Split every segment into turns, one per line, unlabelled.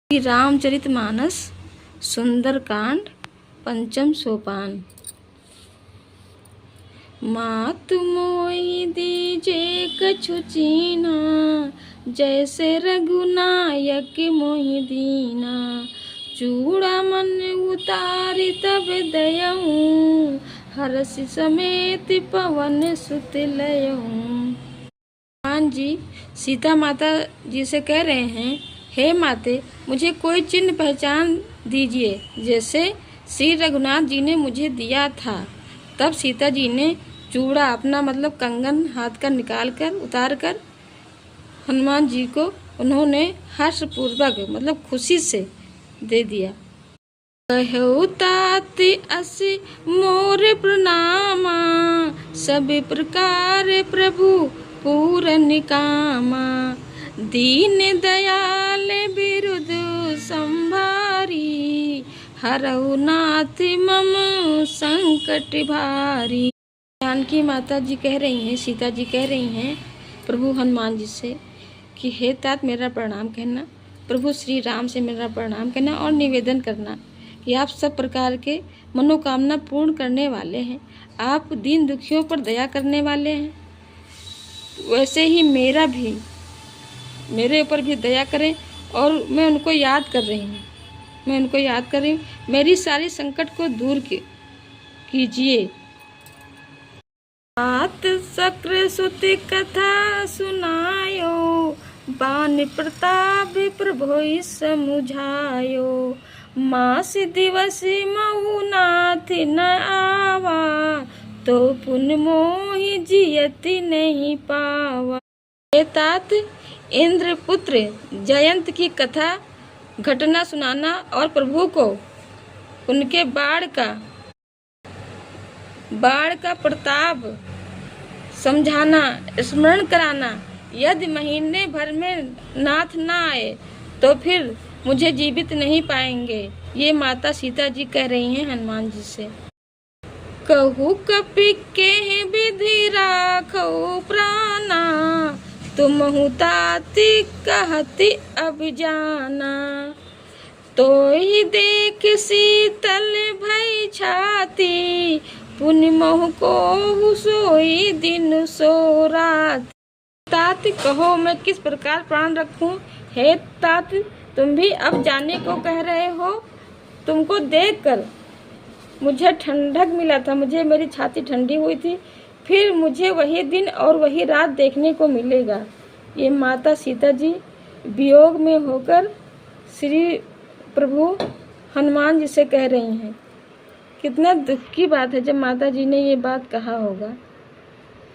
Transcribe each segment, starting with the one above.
श्री रामचरितमानस सुंदरकांड पंचम सोपान। मात मोहि दीजे कछु चीना, जैसे रघुनायक मोहि दीना। चूड़ा मन उतारि तब दयऊँ, हरष समेत पवन सुत लयऊँ। हनुमान जी सीता माता जी से कह रहे हैं, हे माते, मुझे कोई चिन्ह पहचान दीजिए जैसे श्री रघुनाथ जी ने मुझे दिया था। तब सीता जी ने चूड़ा अपना मतलब कंगन हाथ का निकाल कर उतार कर हनुमान जी को उन्होंने हर्षपूर्वक मतलब खुशी से दे दिया। कहु तात असि मोर प्रणामा, सब प्रकार प्रभु पूरन कामा। दीन दयाल बिरुद संभारी, हरऊ नाथ मम संकट भारी। जानकी माता जी कह रही हैं, सीता जी कह रही हैं प्रभु हनुमान जी से कि हे तात मेरा प्रणाम कहना, प्रभु श्री राम से मेरा प्रणाम कहना और निवेदन करना कि आप सब प्रकार के मनोकामना पूर्ण करने वाले हैं। आप दीन दुखियों पर दया करने वाले हैं। वैसे ही मेरे ऊपर भी दया करें। और मैं उनको याद कर रही हूँ, मेरी सारी संकट को दूर कीजिए। तात शक्र सुति कथा सुनायो, बान प्रताप प्रभु समुझायो। मास दिवस महु नाथ न आवा, तो पुन मोहि जियति नहीं पावा। हे तात, इंद्रपुत्र जयंत की कथा घटना सुनाना और प्रभु को उनके बाण का प्रताप समझाना, स्मरण कराना। यदि महीने भर में नाथ न आए तो फिर मुझे जीवित नहीं पाएंगे। ये माता सीता जी कह रही हैं हनुमान जी से। कहु कपि केहि विधि राखौ प्राणा, तुमहु ताति कहति अब जाना। तो ही देख शीतल भई छाती, पुनि मोह को सोई दिन सो रात। तात कहो मैं किस प्रकार प्राण रखूं। हे तात, तुम भी अब जाने को कह रहे हो। तुमको देखकर मुझे ठंडक मिला था, मेरी छाती ठंडी हुई थी। फिर मुझे वही दिन और वही रात देखने को मिलेगा। ये माता सीता जी वियोग में होकर श्री प्रभु हनुमान जी से कह रही हैं। कितना दुख की बात है जब माता जी ने ये बात कहा होगा।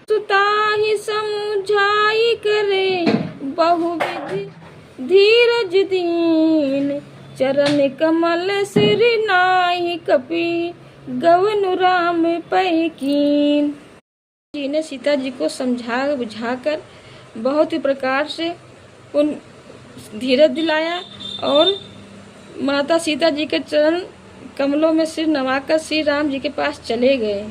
सुता ही समझाई करे बहुविधि धीरज दीन, चरण कमल सिर नाहि कपि गवनु राम पै कीन। जी ने सीता जी को समझा बुझाकर बहुत ही प्रकार से उन धीरज दिलाया और माता सीता जी के चरण कमलों में सिर नवाकर श्री राम जी के पास चले गए।